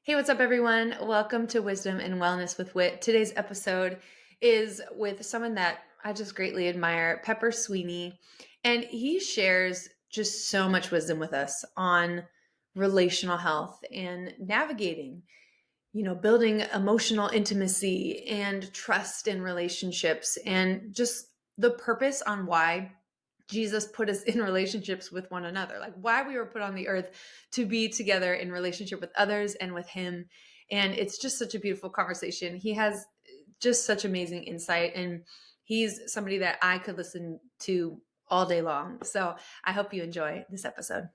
Hey, what's up, everyone? Welcome to Wisdom and Wellness with Wit. Today's episode is with someone that I just greatly admire, Pepper Sweeney. And he shares just so much wisdom with us on relational health and navigating, building emotional intimacy and trust in relationships and just the purpose on why Jesus put us in relationships with one another, like why we were put on the earth to be together in relationship with others and with Him. And it's just such a beautiful conversation. He has just such amazing insight, and he's somebody that I could listen to all day long. So I hope you enjoy this episode.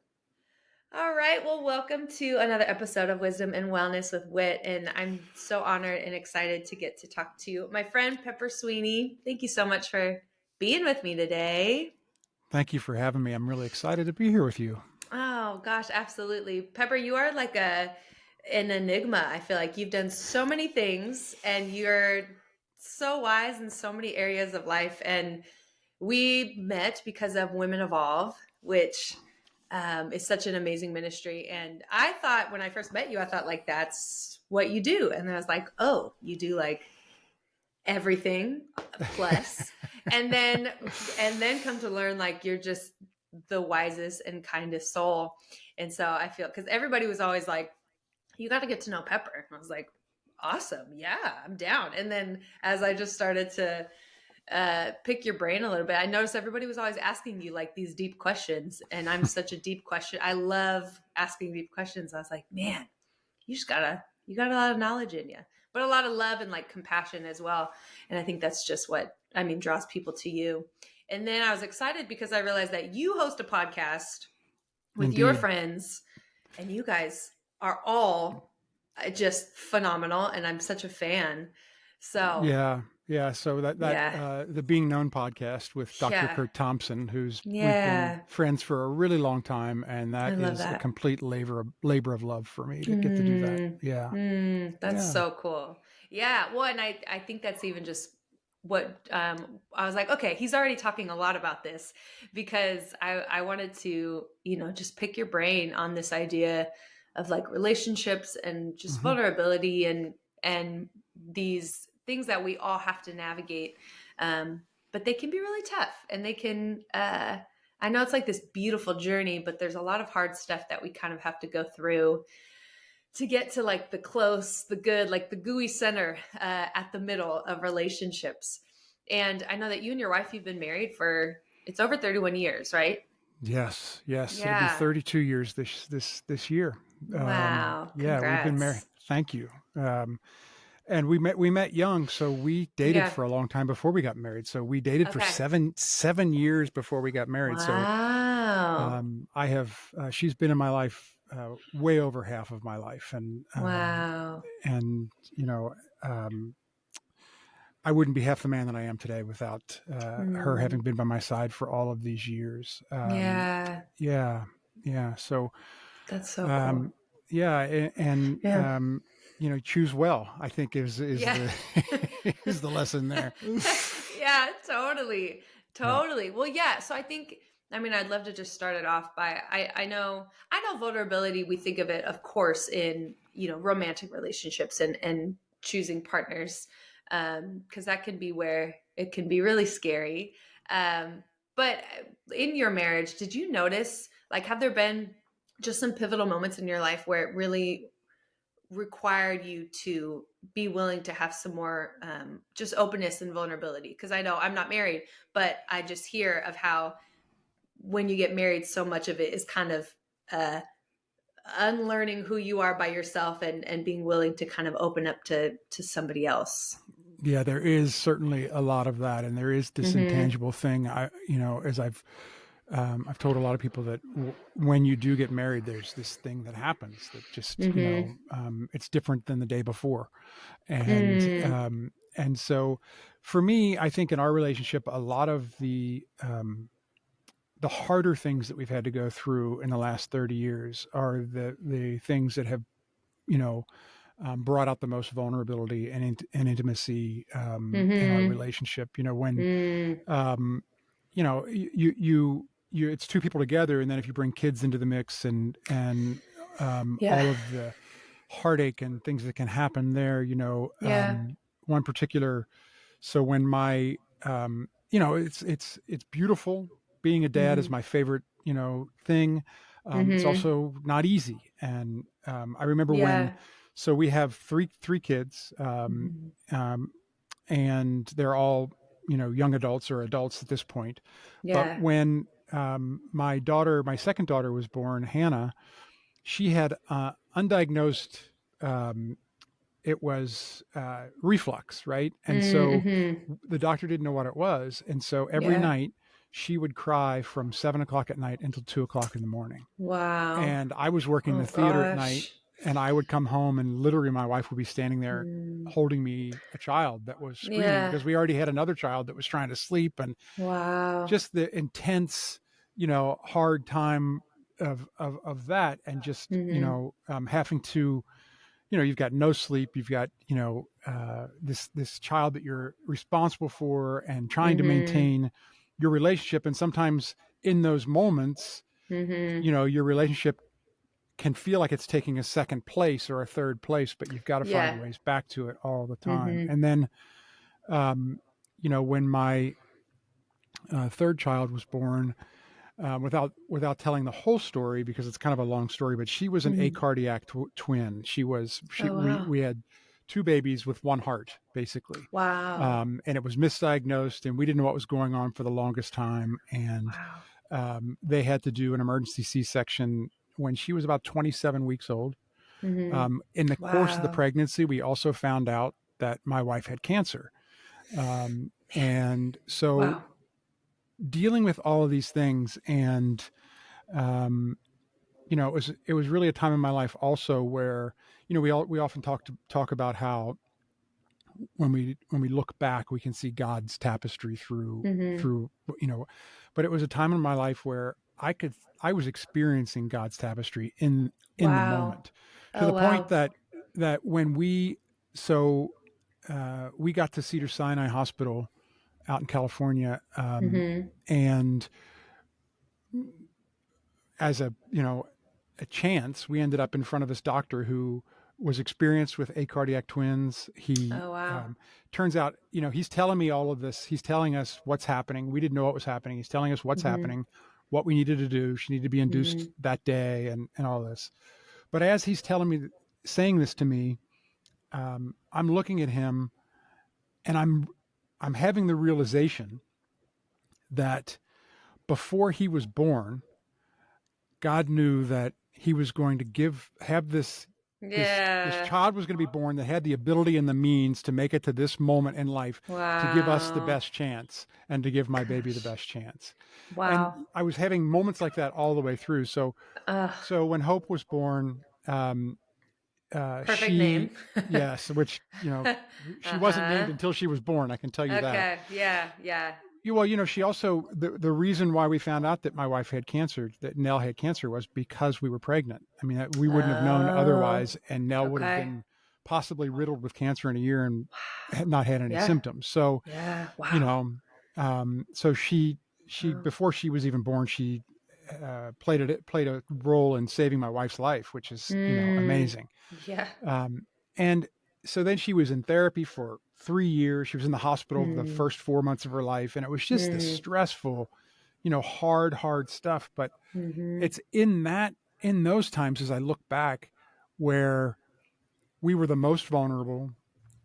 All right. Well, welcome to another episode of Wisdom and Wellness with Wit. And I'm so honored and excited to get to talk to you, my friend Pepper Sweeney. Thank you so much for being with me today. Thank you for having me. I'm really excited to be here with you. Oh gosh, absolutely. Pepper, you are like an enigma. I feel like you've done so many things and you're so wise in so many areas of life. And we met because of Women Evolve, which is such an amazing ministry. And I thought when I first met you, I thought like that's what you do. And then I was like, oh, you do like everything plus. And then come to learn like you're just the wisest and kindest soul. And so I feel because everybody was always like, you got to get to know Pepper. And I was like, awesome. Yeah, I'm down. And then as I just started to pick your brain a little bit, I noticed everybody was always asking you like these deep questions. And I'm such a deep question. I love asking deep questions. I was like, man, you got a lot of knowledge in you, but a lot of love and like compassion as well. And I think that's just what, draws people to you. And then I was excited because I realized that you host a podcast with your Indeed. friends, and you guys are all just phenomenal. And I'm such a fan. So Yeah. Yeah. So yeah, the Being Known podcast with Dr. yeah, Kurt Thompson, we've been yeah. friends for a really long time, and I that love is a that. complete labor of love for me to get to do that. Yeah. That's Yeah. so cool. Yeah. Well, and I think that's even just what I was like, okay, he's already talking a lot about this because I wanted to, just pick your brain on this idea of like relationships and just hmm vulnerability and these things that we all have to navigate. But they can be really tough and they can I know it's like this beautiful journey, but there's a lot of hard stuff that we kind of have to go through to get to like the close, the good, like the gooey center at the middle of relationships. And I know that you and your wife, you've been married for, it's over 31 years, right? Yes. Yes. It'll be Yeah. 32 years this year. Wow. Yeah, we've been married. Congrats. Thank you. And we met young, so we dated Yeah. for a long time before we got married. So we dated for Okay. seven years before we got married. So Wow. I have she's been in my life way over half of my life, Wow. and I wouldn't be half the man that I am today without her having Mm. been by my side for all of these years. Yeah. Yeah, yeah. So That's so cool. um, yeah, and Yeah. choose well, I think is Yeah. the is the lesson there. Yeah, totally. Yeah. Totally. Well, yeah. So I think, I'd love to just start it off by I know vulnerability, we think of it, of course, in, romantic relationships and choosing partners. Because that can be where it can be really scary. But in your marriage, did you notice, like, have there been just some pivotal moments in your life where it really required you to be willing to have some more just openness and vulnerability? Because I know I'm not married, but I just hear of how when you get married, so much of it is kind of uh, unlearning who you are by yourself and being willing to kind of open up to somebody else. Yeah, there is certainly a lot of that, and there is this Mm-hmm. intangible thing. As I've told a lot of people that when you do get married, there's this thing that happens that just Mm-hmm. it's different than the day before, and Mm. and so for me, I think in our relationship, a lot of the harder things that we've had to go through in the last 30 years are the things that have you know brought out the most vulnerability and intimacy in our Mm-hmm. relationship. When Mm. um, it's two people together, and then if you bring kids into the mix and Yeah. all of the heartache and things that can happen there. Yeah. One particular. So when my, it's beautiful. Being a dad is Mhm. my favorite, thing. It's Mhm. also not easy. And I remember when, Yeah. so we have three kids, Mhm. um, and they're all, young adults or adults at this point. But Yeah. when my second daughter was born, Hannah, she had undiagnosed. It was reflux, right? And so Mhm. the doctor didn't know what it was. And so every Yeah. night she would cry from 7 o'clock at night until 2 o'clock in the morning. Wow. And I was working Oh the theater at night, gosh. and I would come home and literally my wife would be standing there Mm. holding me a child that was screaming Yeah. because we already had another child that was trying to sleep, and Wow. just the intense, hard time of that, and just, Mhm. having to, you've got no sleep, you've got, this child that you're responsible for and trying to Mhm. maintain your relationship. And sometimes in those moments, Mhm. your relationship can feel like it's taking a second place or a third place, but you've got to find Yeah. ways back to it all the time. Mhm. And then, um, when my third child was born, without telling the whole story because it's kind of a long story, but she was an Mhm. acardiac twin. Oh wow. We had two babies with one heart, basically, Wow. and it was misdiagnosed, and we didn't know what was going on for the longest time, and Wow. they had to do an emergency C-section when she was about 27 weeks old. Mhm. In the course of the Wow. pregnancy, we also found out that my wife had cancer, and so Wow. dealing with all of these things, and um, it was really a time in my life also where, we often talk about how when we look back we can see God's tapestry Mhm. through, you know but it was a time in my life where I was experiencing God's tapestry in the Wow. moment, to Oh the point wow. that when we got to Cedar Sinai Hospital out in California, Mhm. and as a chance, we ended up in front of this doctor who was experienced with acardiac twins. He Oh wow. turns out, he's telling me all of this. He's telling us what's happening. We didn't know what was happening. He's telling us what's Mhm. happening, what we needed to do. She needed to be induced Mhm. that day, and all this. But as he's saying this to me, I'm looking at him, and I'm having the realization that before he was born, God knew that he was going to have this Yeah. child was going to be born that had the ability and the means to make it to this moment in life, to give us the Wow. best chance and to give my baby the Gosh. best chance. And Wow. I was having moments like that all the way through. Ugh. So when Hope was born, Perfect name. yes, which, she wasn't named Uh-huh. until she was born. I can tell you that. Okay. Yeah. Yeah. Well, she also, the reason why we found out that my wife had cancer, that Nell had cancer, was because we were pregnant. I mean, we wouldn't have known Oh. otherwise, and Nell would have Okay. been possibly riddled with cancer in a year and had not had any Yeah. symptoms. So, Yeah. you Wow. know, so she Oh. before she was even born, she played a role in saving my wife's life, which is, Mm. amazing. Yeah. And so then she was in therapy for 3 years. She was in the hospital the Mm. first 4 months of her life. And it was just this Mm. stressful, hard stuff. But Mhm. it's in those times, as I look back, where we were the most vulnerable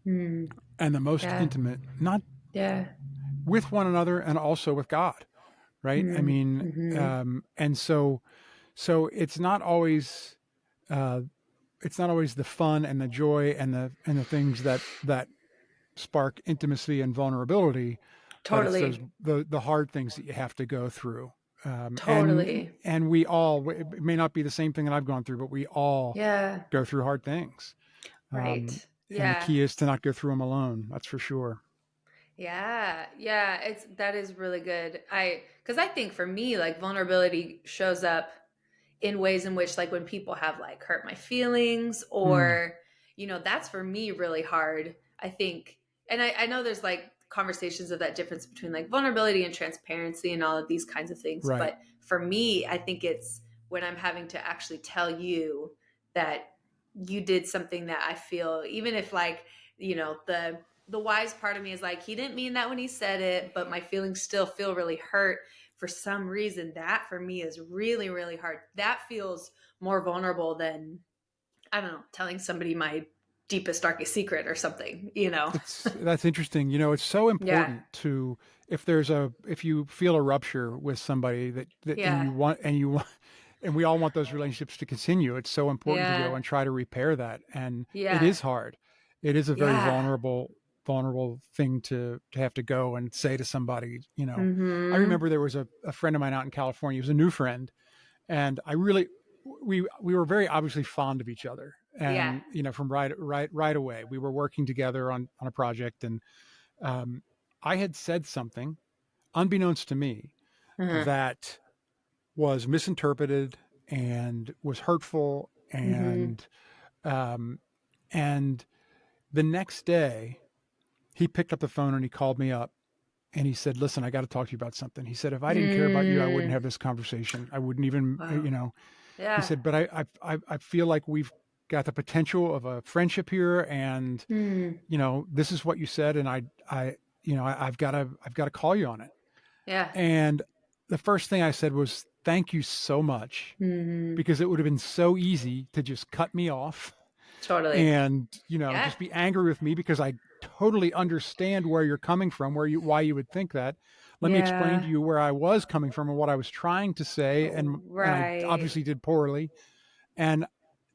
Mm. and the most Yeah. intimate, not Yeah. with one another and also with God. Right. I Mm. mean, Mhm. and so uh, it's not always the fun and the joy and the things that spark intimacy and vulnerability, but it's Totally. the hard things that you have to go through. And Totally. we all, it may not be the same thing that I've gone through, but we all Yeah. go through hard things. Um, Right. and the Yeah. key is to not go through them alone. That's for sure. Yeah. Yeah. That is really good. Because I think for me, like vulnerability shows up in ways in which, like, when people have like hurt my feelings, Mm, or, that's for me really hard, I think. And I know there's like conversations of that difference between like vulnerability and transparency and all of these kinds of things. right. But for me, I think it's when I'm having to actually tell you that you did something that I feel, even if like, the wise part of me is like, he didn't mean that when he said it, but my feelings still feel really hurt for some reason. That for me is really, really hard. That feels more vulnerable than, I don't know, telling somebody my deepest, darkest secret or something. That's interesting. It's so Yeah. important to, if you feel a rupture with somebody that and Yeah. you want and we all want those relationships to continue. It's so important to go Yeah. and try to repair that. And it Yeah. is hard. It is a very Yeah. vulnerable thing to have to go and say to somebody. I Mhm. remember there was a friend of mine out in California. He was a new friend, and I really we were very obviously fond of each other, Yeah. and from right away we were working together on a project, and um, I had said something unbeknownst to me Uh-huh. that was misinterpreted and was hurtful, Mhm. um, and the next day he picked up the phone and he called me up and he said, "Listen, I got to talk to you about something." He said, "If I didn't care about you, I wouldn't Mm. have this conversation. I wouldn't even, Wow. He Yeah. said, "But I feel like we've got the potential of a friendship here, and Mm. this is what you said, and I've got to call you on it." Yeah. And the first thing I said was, "Thank you so much," Mhm. because it would have been so easy to just cut me off Totally. and Yeah. just be angry with me because I totally understand where you're coming from, why you would think that. Let me explain to Yeah. you where I was coming from and what I was trying to say, and I Right. obviously did poorly. And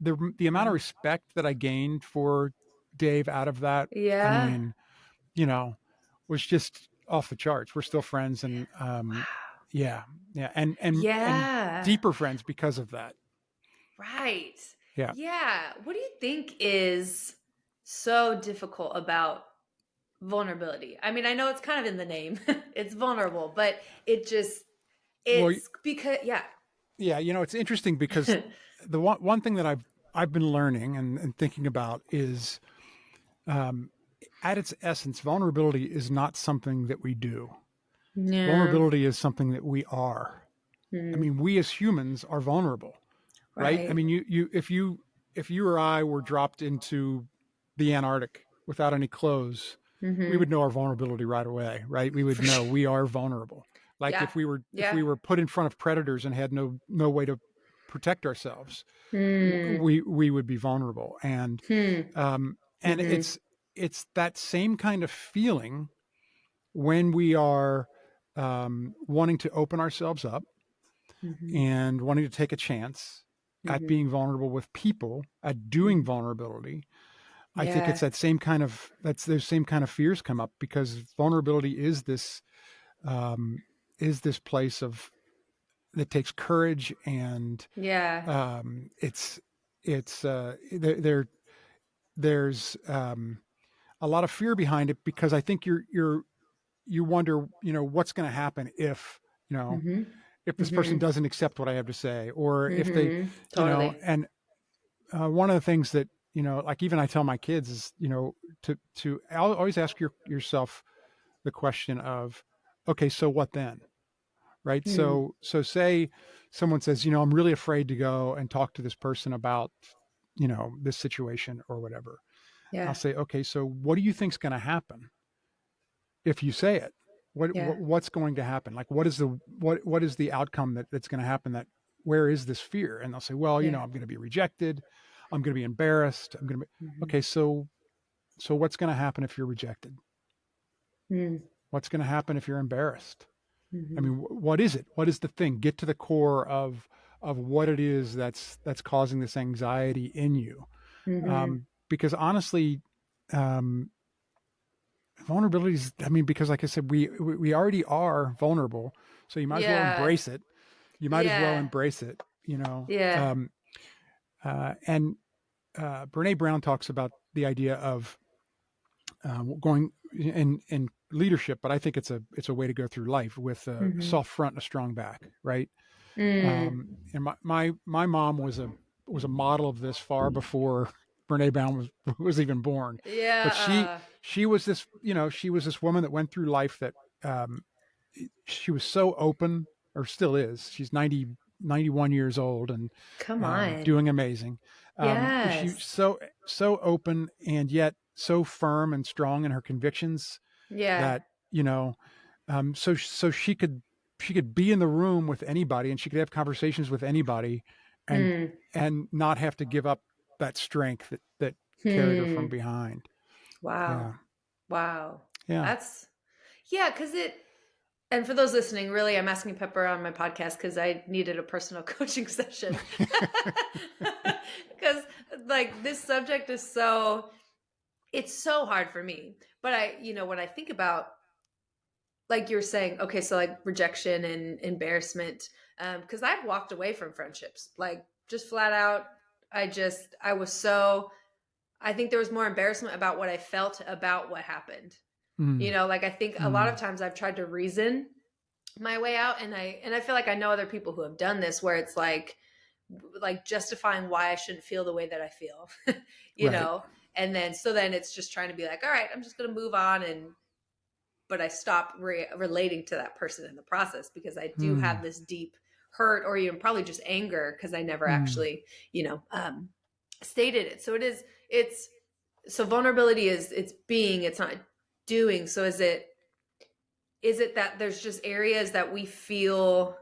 the amount of Wow. respect that I gained for Dave out of that, I Yeah. mean, you know, was just off the charts. We're still friends, and Wow. yeah, yeah, and Yeah. deeper friends because of that. Right. Yeah. Yeah. What do you think is so difficult about vulnerability? I mean, I know it's kind of in the name. It's vulnerable, but Well, it's because yeah. yeah, it's interesting because the one thing that I've been learning and thinking about is, um, at its essence, vulnerability is not something that we do. Yeah. Vulnerability is something that we are. I Mm. mean, we as humans are vulnerable, right? I Right. mean, if you or I were dropped into the Antarctic without any clothes, we would Mhm. know our vulnerability right away, right? We would For know sure. we are vulnerable. Like Yeah. if we Yeah. were put in front of predators and had no way to protect ourselves, Mm. we would be vulnerable. Hmm. And Mhm. it's that same kind of feeling when we are, wanting to open ourselves up Mhm. and wanting to take a chance at Mhm. being vulnerable with people, at doing Mhm. vulnerability. I think it's Yeah. that's those same kind of fears come up because vulnerability um, is this place of that takes courage, and Yeah. it's there there's a lot of fear behind it because I think you wonder, what's going to happen Mhm. if this person Mhm. doesn't accept what I have to say, or if they, Mhm. Totally. and one of the things that, like even I tell my kids is, to always ask yourself the question of, okay, so what then? Right. Mm. So say someone says, I'm really afraid to go and talk to this person about, this situation or whatever. I'll Yeah. say, okay, so what do you think's going to happen if you say it? Yeah. What's going to happen? Like, what is the outcome that's going to happen? Where is this fear? And they'll say, well, Yeah. I'm going to be rejected. I'm going to be embarrassed. I'm going to be, Mhm. okay. So what's going to happen if you're rejected? Mm. What's going to happen if you're embarrassed? I Mhm. mean, what is it? What is the thing? Get to the core of what it is that's causing this anxiety in you. Mhm. Because honestly, um, vulnerability is, I mean, because like I said, we already are vulnerable, so you might as well Yeah. embrace it. You might as well Yeah. embrace it. Yeah. And Brene Brown talks about the idea of, going in leadership, but I think it's a way to go through life with a Mhm. soft front and a strong back, right? Mm. And my mom was a model of this far before Brene Brown was even born. But Yeah. she was this, she was this woman that went through life that, um, she was so open, or still is. She's 91 years old and, Come on. doing amazing. She's Yes. so open and yet so firm and strong in her convictions Yeah. that, you know, so she could be in the room with anybody and she could have conversations with anybody and Hmm. not have to give up that strength that carried her from Hmm. behind. Wow. Yeah. Wow. Yeah. That's yeah, because and for those listening, really, I'm asking Pepper on my podcast because I needed a personal coaching session. Because like this subject is it's so hard for me. But when I think about like you're saying, okay, so like rejection and embarrassment, because I've walked away from friendships, like just flat out. I was so, I think there was more embarrassment about what I felt about what happened. Mm, Like I think a lot of mm, times I've tried to reason my way out, and I feel like I know other people who have done this where it's like justifying why I shouldn't feel the way that I feel, you right. know, and then it's just trying to be like, all right, I'm just gonna move on, and but I stop relating to that person in the process because I do have Mm, this deep hurt or even probably just anger because I never mm. actually, stated it. So it's, so vulnerability is it's being, it's not doing. So is it that there's just areas that we feel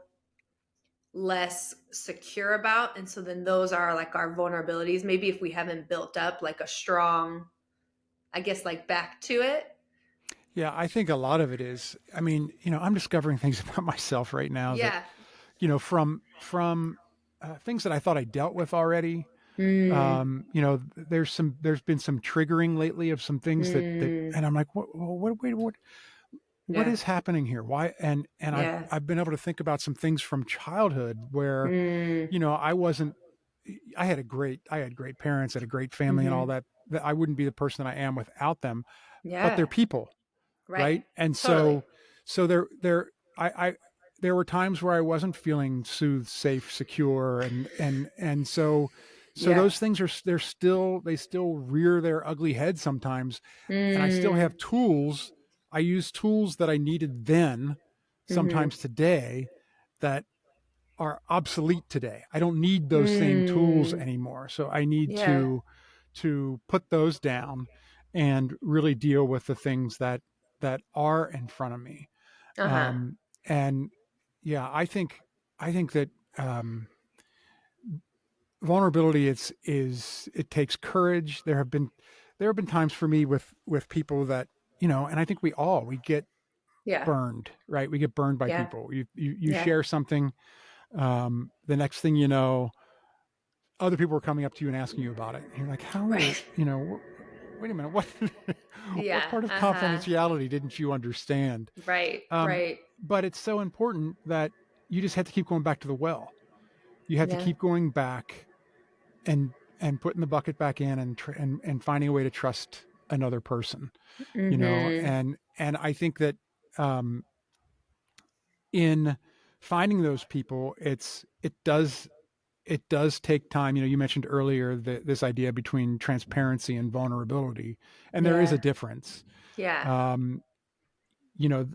less secure about? And so then those are like our vulnerabilities. Maybe if we haven't built up like a strong, I guess, like back to it. Yeah, I think a lot of it is, I mean, I'm discovering things about myself right now that, Yeah. from things that I thought I dealt with already. Mm, There's been some triggering lately of some things mm, and I'm like, what yeah. is happening here? Why? And Yeah. I've been able to think about some things from childhood where, Mm, I wasn't, I had great parents, had a great family and all mhm. that, that I wouldn't be the person I am without them, but they're Yeah. people. Right. Right. And Totally. so I, there were times where I wasn't feeling soothed, safe, secure. So Yeah. those things they still rear their ugly head sometimes. And I still Mm, have tools. I use tools that I needed then, mhm. sometimes today, that are obsolete today. I don't need those same tools Mm, anymore. So I need yeah. to put those down and really deal with the things that are in front of me. Uh-huh. Um, and yeah, I think that vulnerability it takes courage. There have been times for me with people that, and I think we get Yeah. burned, right? We get burned by Yeah. people. You Yeah. share something, the next thing you know, other people are coming up to you and asking you about it. And you're like, how, Right. wait a minute, what, what Yeah. part of Uh-huh. confidentiality didn't you understand? Right. Um, Right. but it's so important that you just have to keep going back to the well. You have to Yeah. keep going back and putting the bucket back in and finding a way to trust another person, Mhm. and I think that, um, in finding those people, it does take time. You mentioned earlier that this idea between transparency and vulnerability, and there is a Yeah. difference. Yeah. Um, you know,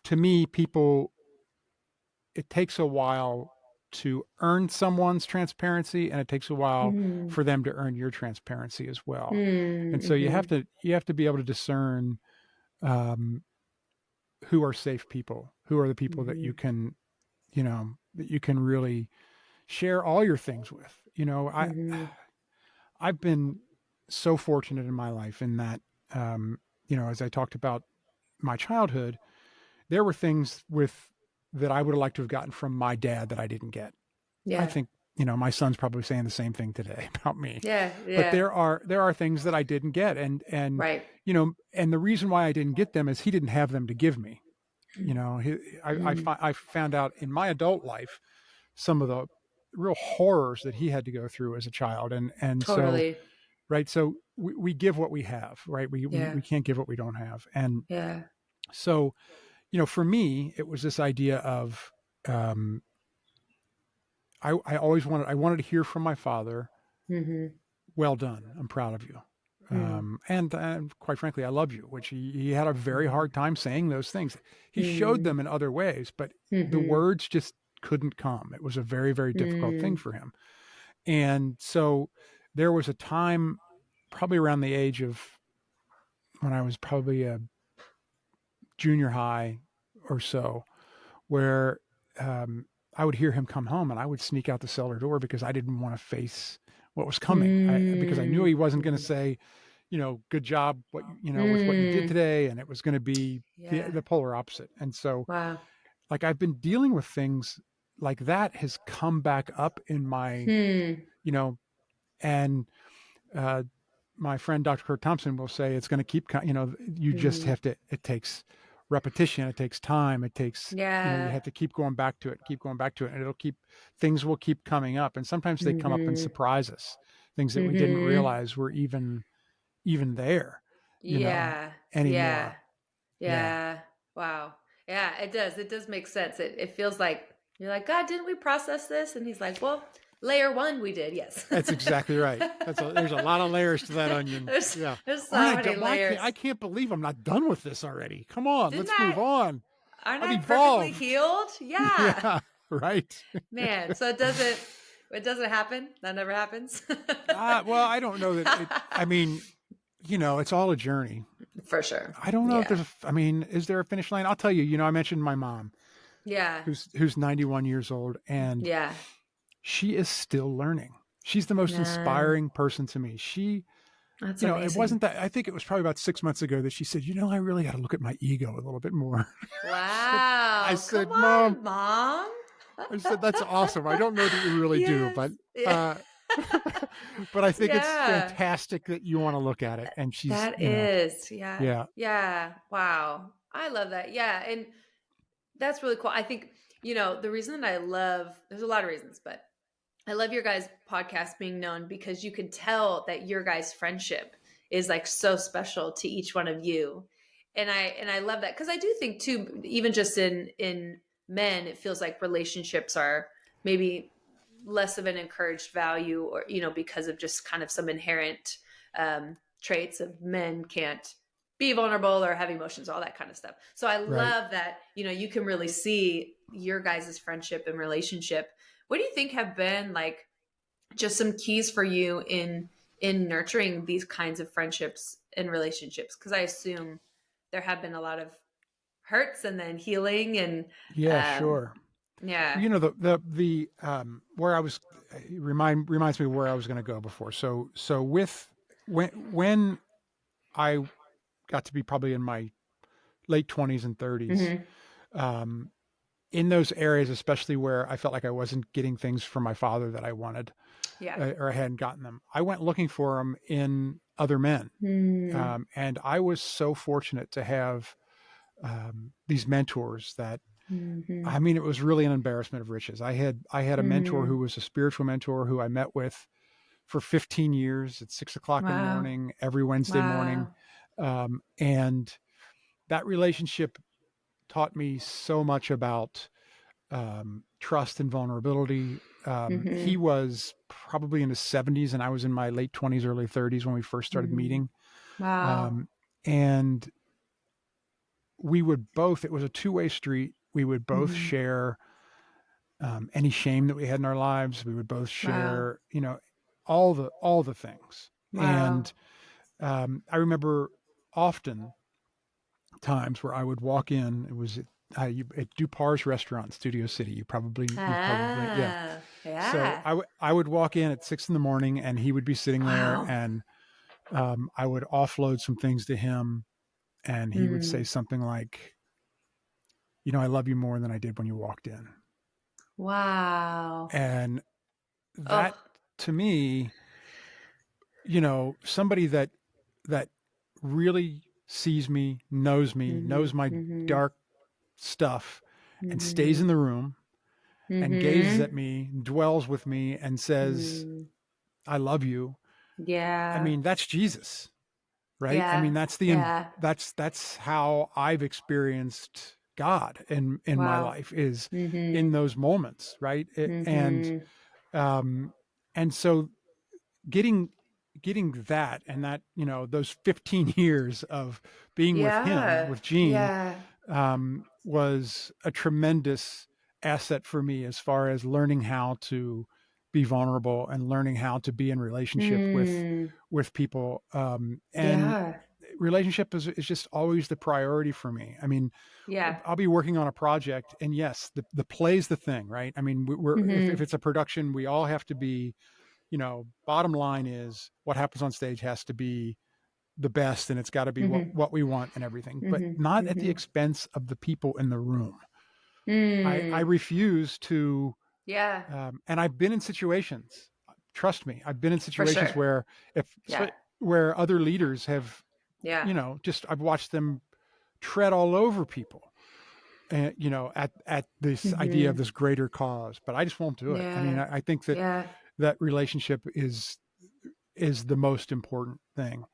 to me, people, it takes a while to earn someone's transparency, and it takes a while Mm. for them to earn your transparency as well. Mm, And so mhm. you have to be able to discern, um, who are safe people, who are the people that Mhm. that you can really share all your things with. Mhm. I've been so fortunate in my life in that, um, as I talked about my childhood, there were things that I would have liked to have gotten from my dad that I didn't get. I Yeah. think, my son's probably saying the same thing today about me, Yeah. but Yeah. there are things that I didn't get. Right. And the reason why I didn't get them is he didn't have them to give me. Mm. I found out in my adult life some of the real horrors that he had to go through as a child. And so, Totally. right. So we give what we have, right? Yeah. We can't give what we don't have. And Yeah. so, for me, it was this idea of, um, I wanted to hear from my father, Mhm. well done, I'm proud of you. Mm. And quite frankly, I love you, which he had a very Mhm. hard time saying those things. He showed Mm. them in other ways, but the Mhm. words just couldn't come. It was a very, very difficult thing Mm. for him. And so there was a time, probably around the age of when I was probably a junior high or so, where I would hear him come home and I would sneak out the cellar door because I didn't want to face what was coming. Because I knew Mm, he wasn't going to mhm, say, good job, with what you did mm, today. And it was going to be yeah. the polar opposite. And so, Wow. like, I've been dealing with things like that has come back up in my, Hmm. you know, and uh, my friend Dr. Kurt Thompson will say it's going to keep, you just Mhm. have to, it takes repetition, it takes time, it takes, you Yeah. have to keep going back to it, and things will keep coming up. And sometimes they come up and Mhm. surprise us, things that we didn't Mhm. realize were even there, Yeah. Yeah. anymore. Yeah. Yeah. Wow. Yeah, it does. It does make sense. It feels like you're like, God, didn't we process this? And he's like, well, layer one we did, yes. That's exactly right. There's a lot of layers to that onion. there's Yeah. there's Aren't so I many done? Why can't I layers. can't believe I'm not done with this already. Come on, Didn't let's move on. aren't I've I perfectly evolved. healed? Yeah. Yeah, right. Man, so it doesn't happen? That never happens? Well, I don't know that I mean, it's all a journey. For sure. I don't know if Yeah. is there a finish line? I'll tell you, I mentioned my mom Yeah. who's 91 years old, and Yeah. she is still learning. She's the most Nah, inspiring person to me. that's It amazing. wasn't that, I think it was probably about 6 months ago that she said, I really got to look at my ego a little bit more. I Wow. Come said, Mom, on, mom. I said, that's awesome. I don't know that you really do, Yes. but, Yeah. uh, but I think it's Yeah. fantastic that you want to look at it. And she's, That is. Yeah. yeah, Yeah. Wow. I love that. Yeah. And that's really cool. I think, the reason that there's a lot of reasons, but I love your guys' podcast being known because you can tell that your guys' friendship is like so special to each one of you. And I love that because I do think too, even just in men, it feels like relationships are maybe less of an encouraged value, or because of just kind of some inherent traits of men can't be vulnerable or have emotions, all that kind of stuff. So I right. love that you can really see your guys' friendship and relationship. What do you think have been like just some keys for you in nurturing these kinds of friendships and relationships? Because I assume there have been a lot of hurts and then healing and Yeah, um sure. yeah. Where I was, reminds me of where I was going to go before. So when I got to be probably in my late 20s and 30s, Hmm. um, in those areas, especially where I felt like I wasn't getting things from my father that I wanted, Yeah. or I hadn't gotten them, I went looking for them in other men. Mm-hmm. And I was so fortunate to have these mentors that, Mm-hmm. I mean, it was really an embarrassment of riches. I had a mentor Mm-hmm. who was a spiritual mentor who I met with for 15 years at 6 o'clock in the Wow. morning, every Wednesday morning. Wow. And that relationship taught me so much about trust and vulnerability. He Mm-hmm. was probably in his 70s, and I was in my late 20s, early 30s when we first started Mm-hmm. meeting. Wow. Um, and we would both, it was a two-way street. We would both Mm-hmm. share any shame that we had in our lives. We would both Wow. share, all the things. Wow. And I remember often times where I would walk in. It was at Dupar's restaurant, Studio City. You've probably, yeah. Ah, So yeah. I would walk in at 6 in the morning, and he would be sitting there, Wow. and I would offload some things to him, and he would say Mm. something like, "I love you more than I did when you walked in." Wow. And that, Oh. to me, somebody that really sees me, knows Mhm. my Mhm. dark stuff, and stays Mhm. in the room and gazes at Mhm. me, dwells with me, and says, Mm. "I love you." I Yeah. mean, that's Jesus, right? I Yeah. mean, Yeah. that's how I've experienced God in my Wow. life, is in Mhm. those moments, right? Mhm. Um, and so getting that, and that, those 15 years of being with him, Yeah. with Gene, Yeah. was a tremendous asset for me as far as learning how to be vulnerable and learning how to be in relationship Mm. with people. And Yeah. relationship is just always the priority for me. I mean, Yeah. I'll be working on a project, and yes, the play's the thing, right? I mean, if Mhm. it's a production, we all have to be, bottom line is what happens on stage has to be the best, and it's got to be Mhm. what we want and everything, but Mhm. not at the Mhm. expense of the people in the room. I Mm. refuse to, Yeah. and I've been in situations. Trust me, I've been in For situations sure. where if Yeah. where other leaders have, Yeah. just I've watched them tread all over people, and at this idea of Mhm. this greater cause. But I just won't do it. I mean, Yeah. I think that Yeah. that relationship is the most important thing.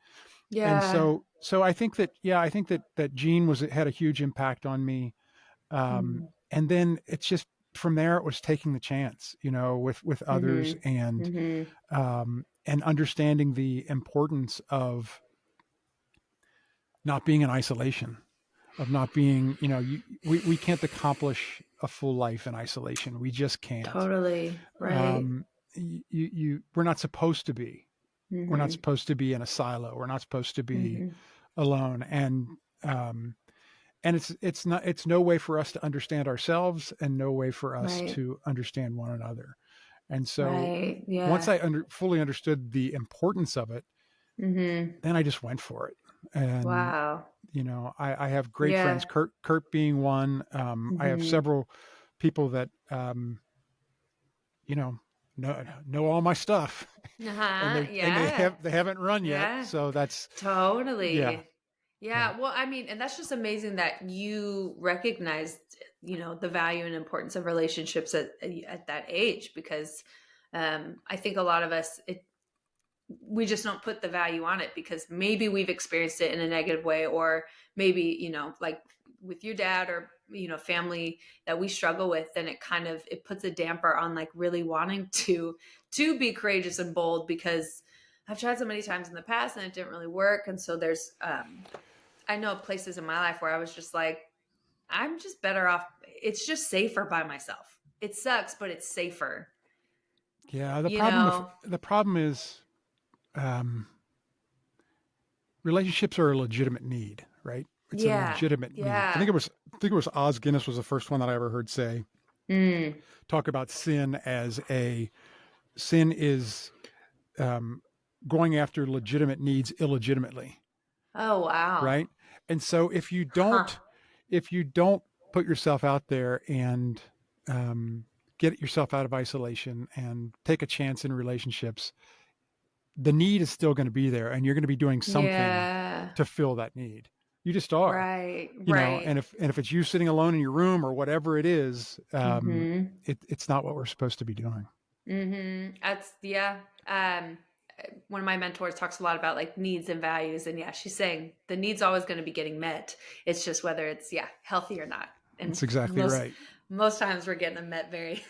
And Yeah. so I think that, yeah, I think that Gene had a huge impact on me. Mhm. And then it's just from there it was taking the chance, with others, Mhm. Mhm. and understanding the importance of not being in isolation, of not being, we can't accomplish a full life in isolation. We just can't. Totally. Right. Um, we're not supposed to be. We're not Mhm. supposed to be in a silo. We're not supposed to be Mhm. alone. Um, and it's no way for us to understand ourselves, and no way for us Right. to understand one another. And so Right. once Yeah. I fully understood the importance of it, Mhm. then I just went for it. And Wow. I have great friends, Yeah. Kurt being one. I have Mhm. several people that you know know all my stuff, and Uh-huh. they Yeah. haven't run yet. Yeah. So that's, yeah, Totally. yeah. Yeah, well, I mean, and that's just amazing that you recognized, the value and importance of relationships at that age, because I think a lot of us, we just don't put the value on it because maybe we've experienced it in a negative way, or maybe, like with your dad, or family that we struggle with, then it puts a damper on like really wanting to be courageous and bold, because I've tried so many times in the past and it didn't really work. And so there's I know places in my life where I was just like, I'm just better off, it's just safer by myself. It sucks, but it's safer, Yeah, you know. the problem is, um, relationships are a legitimate need, right? It's a Yeah. legitimate need. Yeah. I think it was Oz Guinness was the first one that I ever heard Mm. talk about sin as a sin is, um, going after legitimate needs illegitimately, Oh, wow. right? And so Huh. if you don't put yourself out there and, um, get yourself out of isolation and take a chance in relationships, the need is still going to be there, and you're going to be doing something Yeah. to fill that need. You just are, Right. Right. and if it's you sitting alone in your room or whatever it is, Mhm. it's not what we're supposed to be doing. Mhm. That's yeah. One of my mentors talks a lot about like needs and values, and yeah, she's saying the need's always going to be getting met. It's just whether it's healthy or not. And That's exactly right. most times we're getting them met very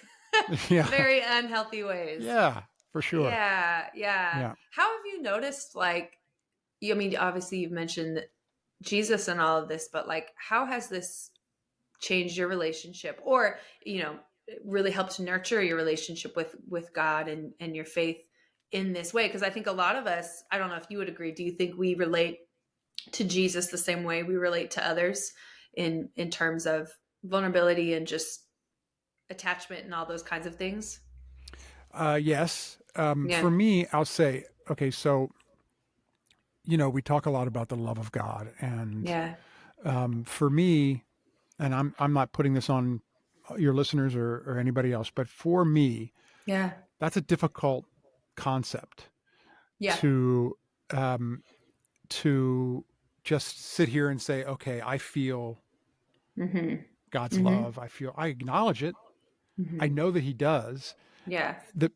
Yeah, very unhealthy ways. yeah, for sure. Yeah, yeah. Yeah. How have you noticed like I mean obviously you've mentioned Jesus and all of this, but like how has this changed your relationship, or really helped nurture your relationship with God and your faith in this way? Because I think a lot of us, I don't know if you would agree, do you think we relate to Jesus the same way we relate to others in terms of vulnerability and just attachment and all those kinds of things? Yes. Yeah. For me, I'll say, okay, so, we talk a lot about the love of God, and, Yeah. for me, and I'm not putting this on your listeners or anybody else, but for me, Yeah. that's a difficult concept Yeah. to, um, to just sit here and say, okay, I feel Mm-hmm. God's Mm-hmm. love. I acknowledge it. I Mm-hmm. know that He does. Yeah. The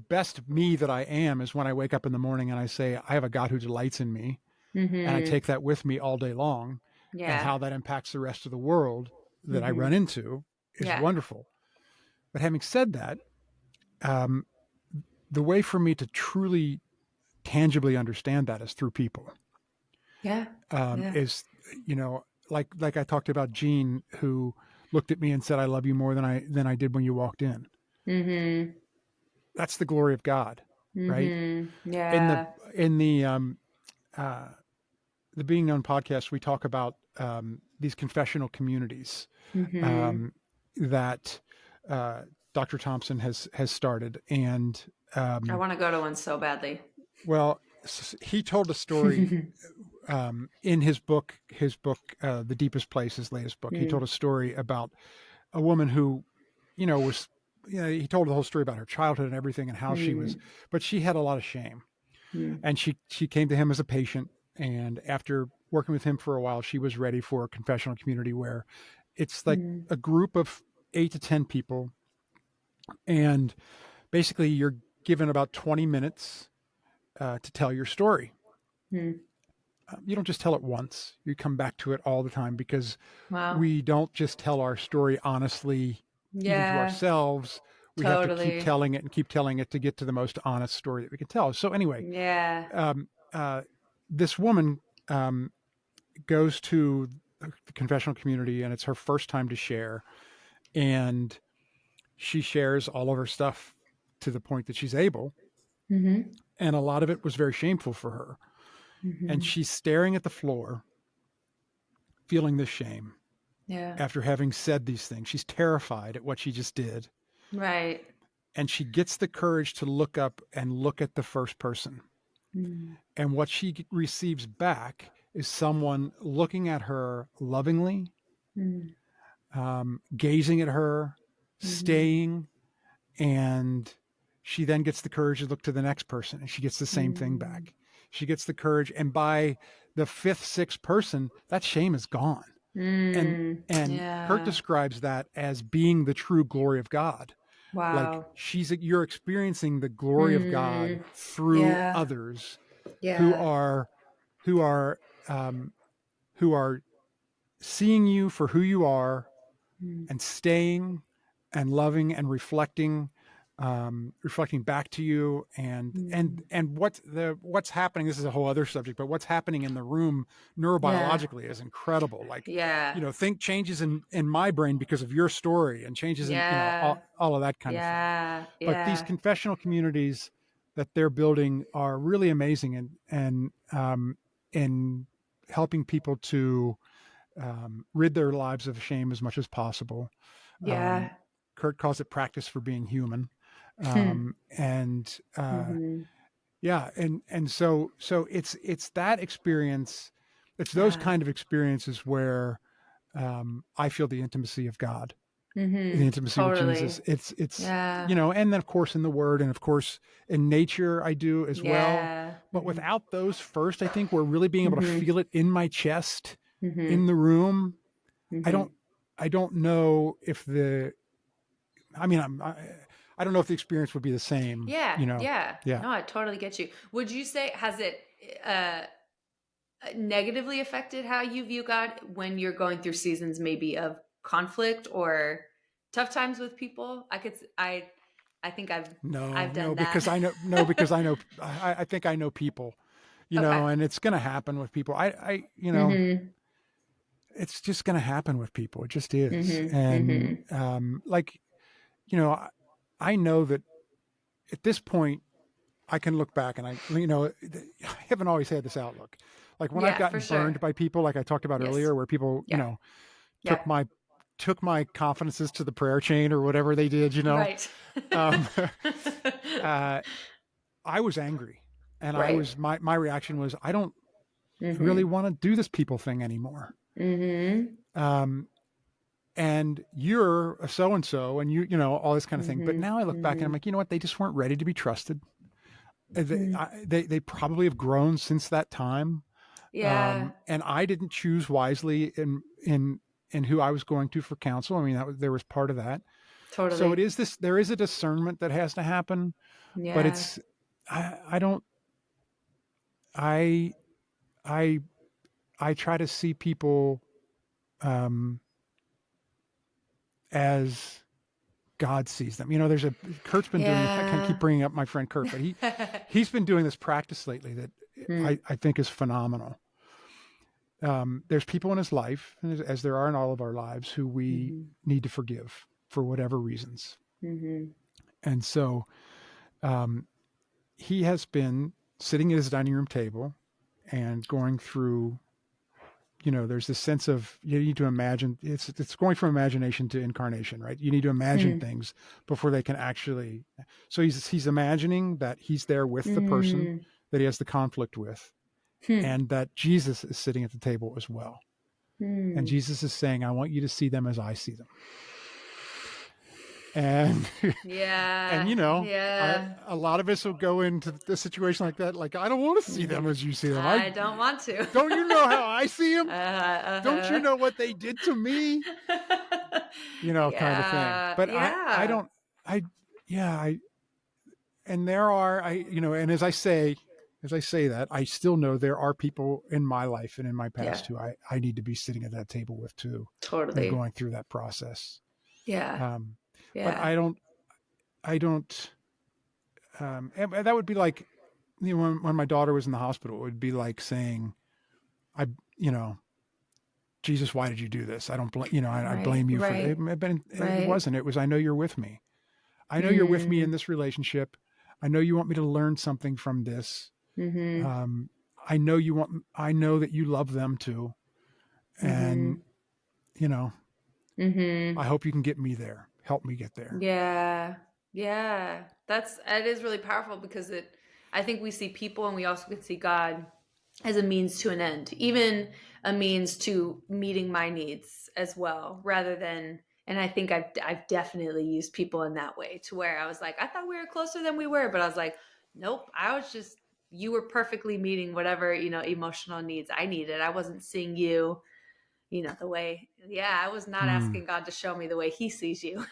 best me that I am is when I wake up in the morning and I say, I have a God who delights in me, and I Mm-hmm. take that with me all day long, and Yeah. how that impacts the rest of the world that I Mm-hmm. run into is Yeah. wonderful. But having said that, um, the way for me to truly tangibly understand that is through people. Yeah. Yeah. Is, you know, like I talked about Gene, who looked at me and said, "I love you more than I did when you walked in." Mhm. That's the glory of God, right? Mhm. In the Yeah. in uh, the Being Known podcast, we talk about these confessional communities Mhm. um, that uh, Dr. Thompson has started, and I um, want to go to one so badly. well, he told a story in his book, The Deepest Place, his latest book. He told Mm. a story about a woman who, was, he told the whole story about her childhood and everything and how she was, Mm. but she had a lot of shame. Mm. And she came to him as a patient. And after working with him for a while, she was ready for a confessional community where it's like Mm. a group of 8 to 10 people. And basically, you're given about 20 minutes to tell your story. Mm. You don't just tell it once, you come back to it all the time because Wow. we don't just tell our story honestly, even to Yeah, ourselves. We have to keep totally. telling it and keep telling it to get to the most honest story that we can tell. So, anyway, Yeah. um, uh, this woman um, goes to the confessional community and it's her first time to share. And she shares all of her stuff to the point that she's able. Mhm. And a lot of it was very shameful for her. And Mhm. she's staring at the floor, feeling this shame Yeah. after having said these things. She's terrified at what she just did. Right. And she gets the courage to look up and look at the first person. Mm. And what she receives back is someone looking at her lovingly, Mm. gazing at her, Mhm. staying, and she then gets the courage to look to the next person and she gets the same thing Mm. back. She gets the courage, and by the fifth, sixth person, that shame is gone. And Mm. Kurt Yeah. describes that as being the true glory of God. Like Wow. you're experiencing the glory of God Mm. through Yeah. others who Yeah. are who are um, who are seeing you for who you are Mm. and staying and loving and reflecting back to you. Mm. And what's happening, this is a whole other subject, but what's happening in the room Yeah. neurobiologically is incredible. Like, Yeah. think changes in my brain because of your story, and changes in, Yeah. all of that kind of thing. Yeah. But these Yeah. confessional communities that they're building are really amazing, in helping people to rid their lives of shame as much as possible. Um, Yeah. Kurt calls it practice for being human. And Mhm. Yeah, and so it's that experience, it's those Yeah. kind of experiences where I feel the intimacy of God, the Mhm. intimacy with Jesus. Totally. It's Yeah. and then of course in the Word, and of course in nature I do as well. Yeah. But Mhm. without those first, I think we're really being able to Mhm. feel it in my chest, in Mhm. the room. I don't Mhm. I don't know if the I mean I don't know if the experience would be the same, Yeah. Yeah. Yeah. No, I totally get you. Would you say has it uh negatively affected how you view God when you're going through seasons maybe of conflict or tough times with people? I think No, I've no, done that. because I know no, because I know I think I know people, Okay. and it's gonna happen with people. Mhm. It's just gonna happen with people. It just is. Mhm. And Mhm. like, you know, I, I know that at this point I can look back and I haven't always had this outlook. Like when I've Yeah, for gotten sure. burned by people, like I talked about Yes. earlier, where people, Yeah. took Yep. my took my confidences to the prayer chain or whatever they did, Right. um, uh, I was angry, and Right. my reaction was, I don't really Mhm. want to do this people thing anymore. Mhm. Um, and you're a so and so, and all this kind of thing. But Mhm. now I look back and I'm Mhm. like, you know what? They just weren't ready to be trusted. Mhm. They probably have grown since that time. Yeah. And I didn't choose wisely in who I was going to for counsel. I mean, there was part of that. So Totally. there is a discernment that has to happen, but Yeah. it's, I don't, I, I, I try to see people, um, as God sees them. There's Kurt's been doing this. I can't keep Yeah. bringing up my friend Kurt, but he's been doing this practice lately that Mm. I think is phenomenal. There's people in his life, there are in all of our lives, who we Mhm. need to forgive for whatever reasons. Mhm. And so um, he has been sitting at his dining room table and going through, there's this sense of you need to imagine it's going from imagination to incarnation, right? You need to imagine Hmm. things before they can actually. So he's imagining that he's there with the person Hmm. that he has the conflict with, Hmm. and that Jesus is sitting at the table as well. And Hmm. Jesus is saying, I want you to see them as I see them. And and Yeah. Yeah. a lot of us will go into the situation like that, like, I don't want to see them Hmm. as you see them. I I don't want to. don't you know how I see them? Don't you Uh-huh. know what they did to me? Kind of thing. Yeah. But I Yeah. don't, I, yeah, and there are, and as I say that, I still know there are people in my life and in my Yeah. past who I need to be sitting at that table with too, and Totally. going through that process. Yeah. Um, but Yeah. I don't, and that would be like, when my daughter was in the hospital, it would be like saying, I, you know, Jesus, why did you do this? I don't blame, I Right. blame you for Right. it. But it Right. wasn't. It was, I know you're with me. I know you're with me in Hmm. this relationship. I know you want me to learn something from this. Mm-hmm. Um, I know that you love them too. And, Mm-hmm. you know, Mm-hmm. I hope you can get me there. Help me get there. Yeah. Yeah. It is really powerful because I think we see people and we also can see God as a means to an end, even a means to meeting my needs as well, rather than, and I think I've definitely used people in that way to where I was like, I thought we were closer than we were, but I was like, nope, you were perfectly meeting whatever, emotional needs I needed. I wasn't seeing you, the way, yeah, I was not Mm, asking God to show me the way he sees you.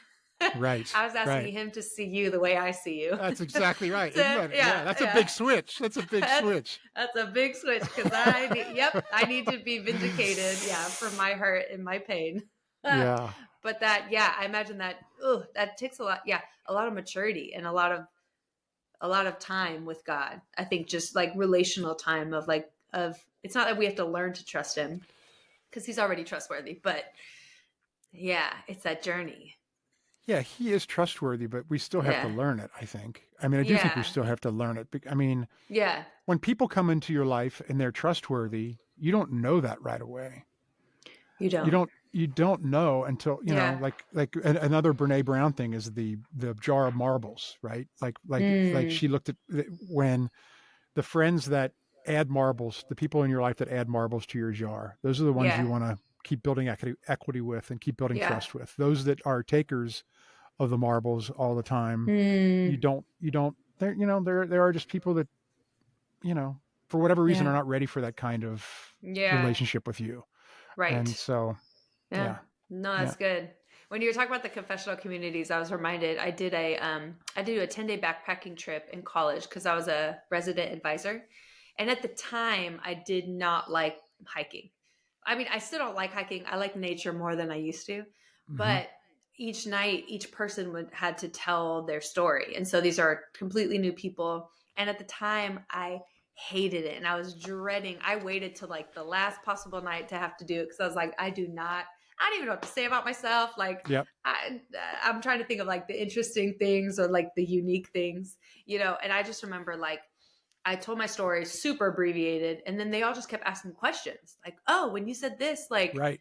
right. I was asking Right. him to see you the way I see you. That's exactly right. Isn't So, that? Yeah. yeah, That's a yeah. big switch. That's a big That's switch. that's a big switch because I need to be vindicated, yeah, for my hurt and my pain. Yeah. But that, yeah, I imagine that. Oh, that takes a lot, yeah, a lot of maturity and a lot of time with God. I think just like relational time of it's not that we have to learn to trust Him because He's already trustworthy, but yeah, it's that journey. Yeah, he is trustworthy, but we still have to Yeah, learn it, I think. I mean, I do think we yeah, still have to learn it. I mean, yeah. when people come into your life and they're trustworthy, you don't know that right away. You don't. You don't know until, Yeah. another Brene Brown thing is the jar of marbles, right? Like Mm, she looked at when the friends that add marbles, the people in your life that add marbles to your jar, those are the ones you yeah. want to keep building equity with and keep building Yeah. trust with. Those that are takers of the marbles all the time, Mm, you don't there there are just people that, for whatever reason yeah. are not ready for that kind of Yeah. relationship with you. And Right. so, Yeah. yeah. No, Yeah. that's good. When you were talking about the confessional communities, I was reminded I did a 10-day backpacking trip in college because I was a resident advisor. And at the time I did not like hiking. I mean, I still don't like hiking. I like nature more than I used to. Hmm. But each night, each person had to tell their story. And so these are completely new people. And at the time I hated it and I was dreading. I waited till like the last possible night to have to do it because I was like, I don't even know what to say about myself. Like Yep. I, I'm trying to think of like the interesting things or like the unique things, And I just remember like I told my story super abbreviated, and then they all just kept asking questions, like, "Oh, when you said this, like," Right.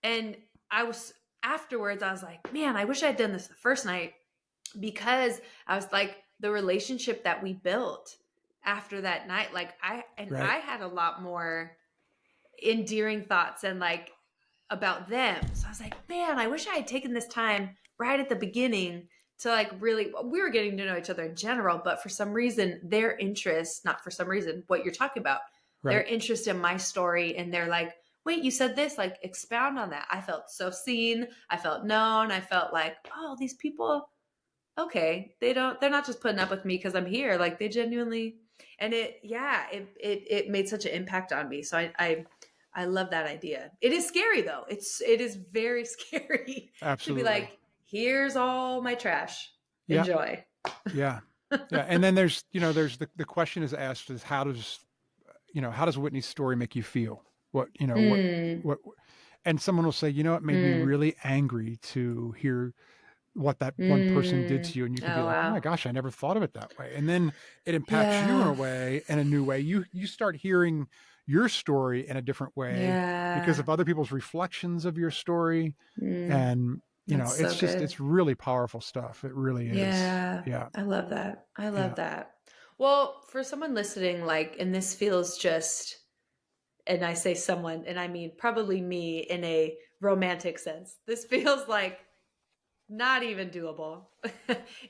and I was afterwards, I was like, "Man, I wish I had done this the first night," because I was like, the relationship that we built after that night, like Right. I had a lot more endearing thoughts and like about them. So I was like, man, I wish I had taken this time right at the beginning to like really, we were getting to know each other in general, but for some reason, their interest, not for some reason, what you're talking about, their Right. interest in my story, and they're like, wait, you said this, like expound on that. I felt so seen. I felt known. I felt like, oh, these people, okay, they're not just putting up with me because I'm here. Like they genuinely, and it made such an impact on me. So I love that idea. It is scary though. It is very scary to be Absolutely. like, here's all my trash. Yeah. Enjoy. Yeah. Yeah. And then there's the question is asked is how does Whitney's story make you feel? What, Mm, what, and someone will say, it made me mm, really angry to hear what that one person did Mm. to you, and you can be Oh, like, oh my wow. gosh, I never thought of it that way. And then it impacts you in a Yeah. way, in a new way. You start hearing your story in a different way because Yeah. of other people's reflections of your story. Mm. And That's so good. it's really powerful stuff. It really is. Yeah. Yeah. I love that. I Yeah. love that. Well, for someone listening, like, and this feels just, and I say someone, and I mean probably me in a romantic sense, this feels like not even doable.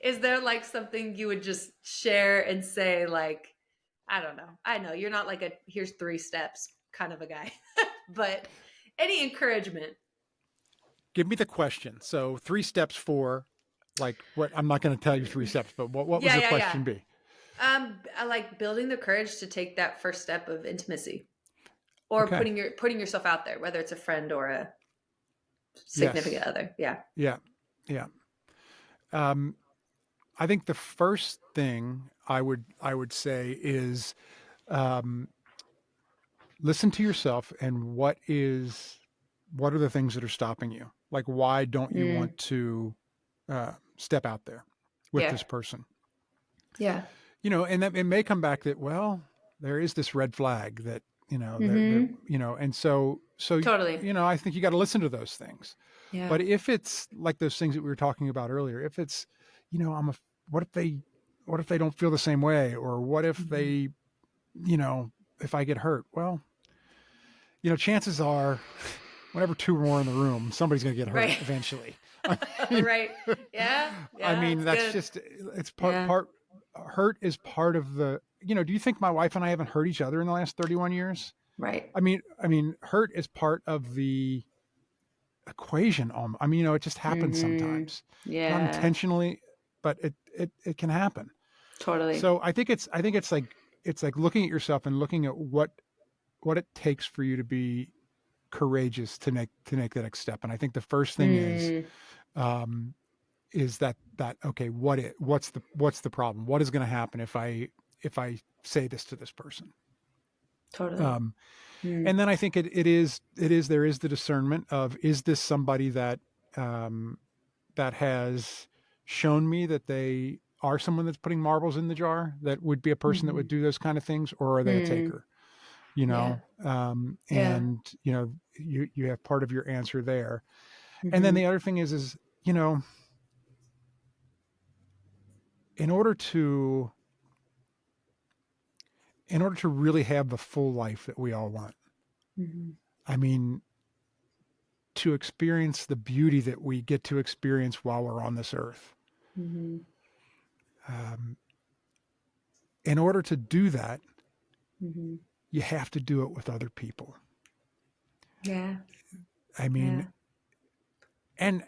Is there like something you would just share and say, like, I don't know. I know you're not like a here's 3 steps kind of a guy, but any encouragement. Give me the question. So 3 steps for, like, what, I'm not going to tell you 3 steps, but what was Yeah, the yeah, yeah. question be? I like building the courage to take that first step of intimacy or Okay. putting yourself out there, whether it's a friend or a significant Yes. other. Yeah. Yeah. Yeah. Um, I think the first thing I would say is, um, listen to yourself, and what are the things that are stopping you? Like, why don't you Mm. want to step out there with Yeah. this person? Yeah. And that it may come back that, well, there is this red flag that, there, Mm-hmm. and so Totally. I think you got to listen to those things. Yeah. But if it's like those things that we were talking about earlier, if it's, I'm a, what if they, what if they don't feel the same way, or what if Mm-hmm. they, you know, if I get hurt? Well, chances are, whenever two or more in the room, somebody's going to get hurt Right. eventually. I mean, Right. Yeah. I Yeah. mean, It's that's good. just, it's Yeah. part, hurt is part of the, do you think my wife and I haven't hurt each other in the last 31 years? Right. I mean, hurt is part of the equation. I mean, it just happens Mm-hmm. sometimes, not Yeah. intentionally, but it can happen. Totally. So I think it's like looking at yourself and looking at what it takes for you to be courageous to make the next step. And I think the first thing Mm. um, is that okay, what's the problem? What is going to happen if I say this to this person? Totally. Um, Mm. and then I think it is there is the discernment of, is this somebody um, that has shown me that they are someone that's putting marbles in the jar, that would be a person that Mm-hmm. would do those kind of things, or are they a Mm. taker? Yeah. Yeah. And you have part of your answer there. And then Mm-hmm. the other thing is you know in order to really have the full life that we all want, Mm-hmm. I mean, to experience the beauty that we get to experience while we're on this earth, Mm-hmm. um, in order to do that, Mm-hmm. you have to do it with other people. Yeah. I Yeah. mean, and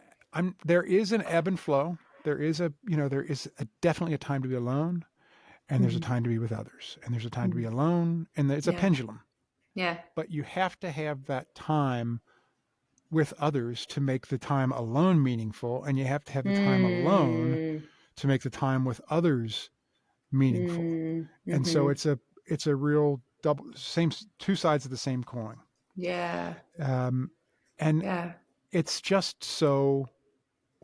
there is an ebb and flow. There is definitely a time to be alone, and there's a Mm-hmm. time to be with others, and there's a time to be Mm-hmm. alone, and it's a Yeah. pendulum. Yeah. But you have to have that time with others to make the time alone meaningful, and you have to have the time alone Mm. to make the time with others meaningful. Mm. And so Mm-hmm. it's a real double, same, two sides of the same coin. Yeah. um, and Yeah. it's just so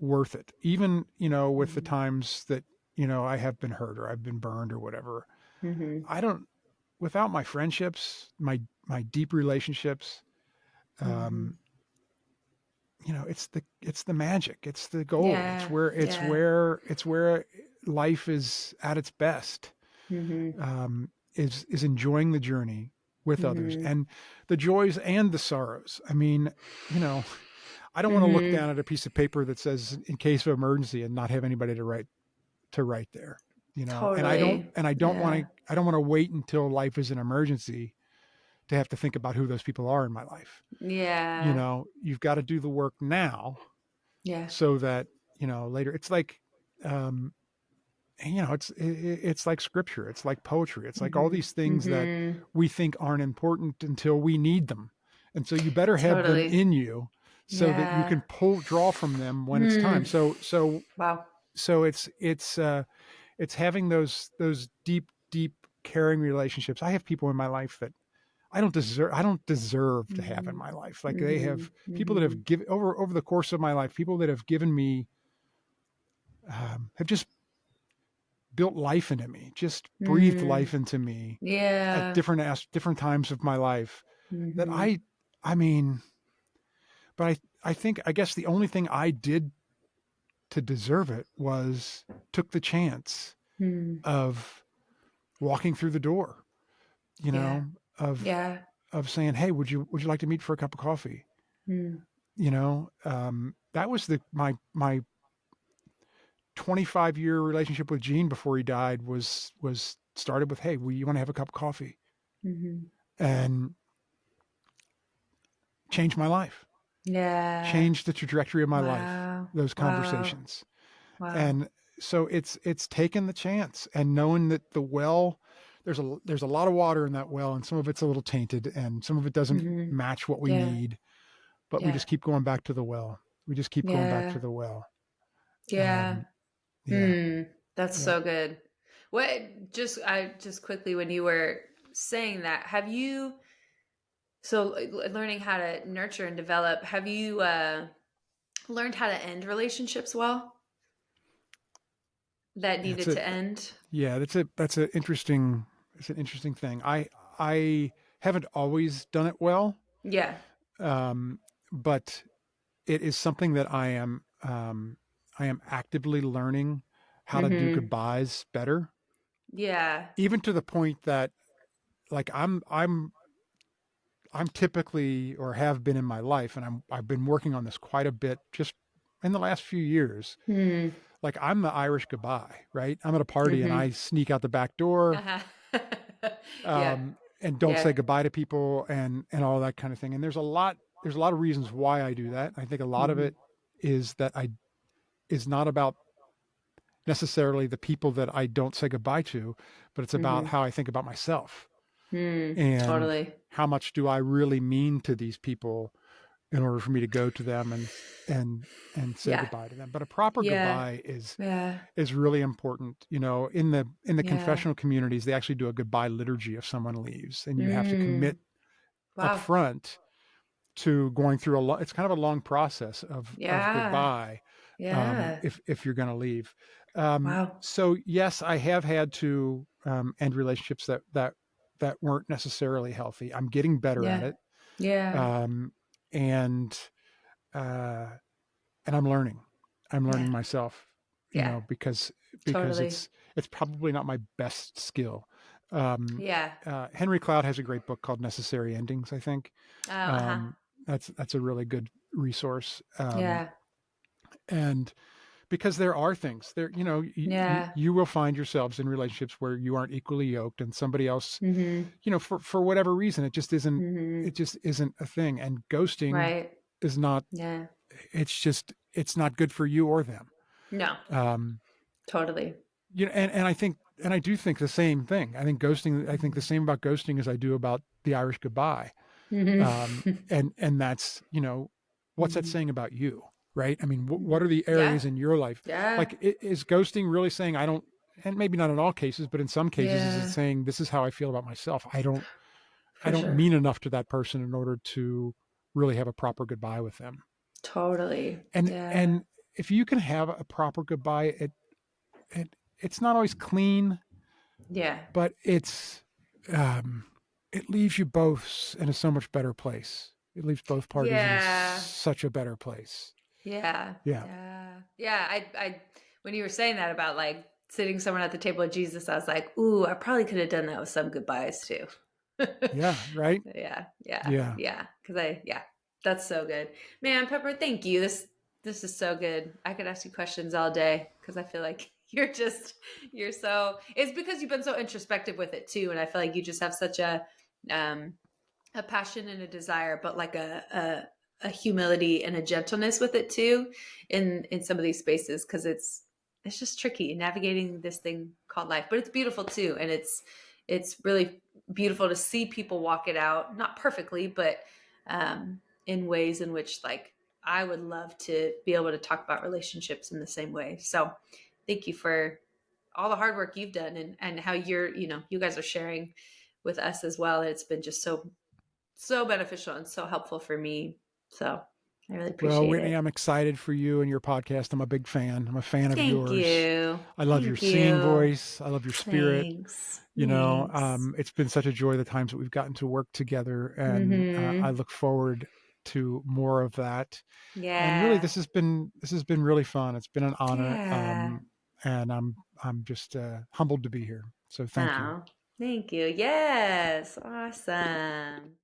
worth it, even with the Mm-hmm. times that I have been hurt, or I've been burned, or whatever. Mm-hmm. I don't Without my friendships, my deep relationships, Mm-hmm. um, it's the magic, it's the gold, it's Yeah. where it's Yeah. where it's where life is at its best. Mm-hmm. Is enjoying the journey with others, Mm-hmm. and the joys and the sorrows. I mean, you know I don't want to look Mm-hmm. down at a piece of paper that says "in case of emergency" and not have anybody to write there. And I don't Totally. and Yeah. I don't want to wait until life is an emergency to have to think about who those people are in my life. Yeah. You've got to do the work now, Yeah. so that later. It's like, it's like scripture, it's like poetry, it's like all Mm-hmm. these things that Mm-hmm. we think aren't important until we need them. And so you better have them Totally. in you, so that you Yeah. can draw from them when it's time. Hmm. So Wow. it's having those deep caring relationships. I have people in my life that I don't deserve to have in Mm-hmm. my life. Like, they Mm-hmm. have people that Mm-hmm. have given over the course of my life, people that have given me have just built life into me, just breathed Mm. life into me at Yeah. different times of my life that Mm-hmm. I mean, but I think, I guess the only thing I did to deserve it was took the chance Mm. of walking through the door, you Yeah. know, of, Yeah. saying, hey, would you like to meet for a cup of coffee? Mm. That was my 25-year relationship with Gene before he died was started with, hey, you want to have a cup of coffee? Mm-hmm. And changed my life, Yeah. changed the trajectory of my life, Wow. those Wow. conversations. Wow. And so it's taken the chance and knowing that the well, there's a lot of water in that well, and some of it's a little tainted and some of it doesn't Mm-hmm. match what we Yeah. need, but we Yeah. just keep going back to the well. We just keep going back to Yeah. the well. Yeah. And yeah, Hmm. That's yeah. so good. Just quickly, when you were saying that, have you, so learning how to nurture and develop, have you learned how to end relationships well that It's needed a to end? yeah, that's a interesting it's an interesting thing. I haven't always done it well, Yeah. um, but it is something that I am actively learning how to do Mm-hmm. goodbyes better, Yeah. even to the point that, like, I'm typically, or have been in my life, and I've been working on this quite a bit just in the last few years. Hmm. Like, I'm the Irish goodbye, right? I'm at a party and Mm-hmm. I sneak out the back door, Uh-huh. Yeah. and don't Yeah. say goodbye to people and all that kind of thing. And there's a lot of reasons why I do that. I think a lot of Mm-hmm. it is that I is not about necessarily the people that I don't say goodbye to, but it's about Mm-hmm. how I think about myself and Totally. how much do I really mean to these people in order for me to go to them and say Yeah. goodbye to them. But a proper Yeah. goodbye Yeah. is really important. In the Yeah. confessional communities, they actually do a goodbye liturgy if someone leaves, and you have to Mm. commit up Wow. front to going through it's kind of a long process of Yeah. goodbye, Yeah. if you're going to leave. Wow. So yes, I have had to end relationships that weren't necessarily healthy. I'm getting better at Yeah. it, Yeah. um, and uh, and I'm learning. I'm Yeah. learning myself, Yeah. because Totally. it's probably not my best skill. Um, Yeah. Henry Cloud has a great book called Necessary Endings, I think. Oh, uh-huh. Um, that's a really good resource. Yeah. And because there are things there, Yeah. you will find yourselves in relationships where you aren't equally yoked, and somebody else, Mm-hmm. for whatever reason, Mm-hmm. it just isn't a thing. And ghosting Right. is not, Yeah. it's not good for you or them. No. Um, Totally. and I think, and I do think the same thing. I think the same about ghosting as I do about the Irish goodbye. Mm-hmm. And that's, what's that Mm-hmm. saying about you, right? I mean, what Mm-hmm. are the Yeah. areas in your life? Yeah. Like, is ghosting really saying I don't, and maybe not in all cases, but in some cases, is it Yeah. saying this is how I feel about myself? I For don't sure. mean enough to that person in order to really have a proper goodbye with them. Totally. Yeah. And if you can have a proper goodbye, it's not always clean, Yeah. but um, it leaves you both in a so much better place. It leaves both parties in Yeah. such a better place. Yeah. Yeah. Yeah. Yeah. When you were saying that about like sitting someone at the table of Jesus, I was like, ooh, I probably could have done that with some goodbyes too. Yeah. Right. Yeah. Yeah. Yeah. Yeah. Yeah, that's so good. Man, Pepper, thank you. This is so good. I could ask you questions all day because I feel like you're so, it's because you've been so introspective with it too. And I feel like you just have such um, a passion and a desire, but like a humility and a gentleness with it too in some of these spaces because it's just tricky navigating this thing called life, but it's beautiful too, and it's really beautiful to see people walk it out, not perfectly, but in ways in which like I would love to be able to talk about relationships in the same way. So thank you for all the hard work you've done and how you guys are sharing with us as well. It's been just so beneficial and so helpful for me. So I really Well, appreciate Whitney, it. I'm excited for you and your podcast. I'm a big fan. I'm a fan of Thank yours. you. I love your Thank singing you. voice. I love your spirit. Thanks. Thanks. It's been such a joy the times that we've gotten to work together, and I Mm-hmm. look forward to more of that. And really, Yeah. this has been really fun. It's been an honor, Yeah. and I'm just humbled to be here. So thank you. Oh, thank you. Yes. Awesome.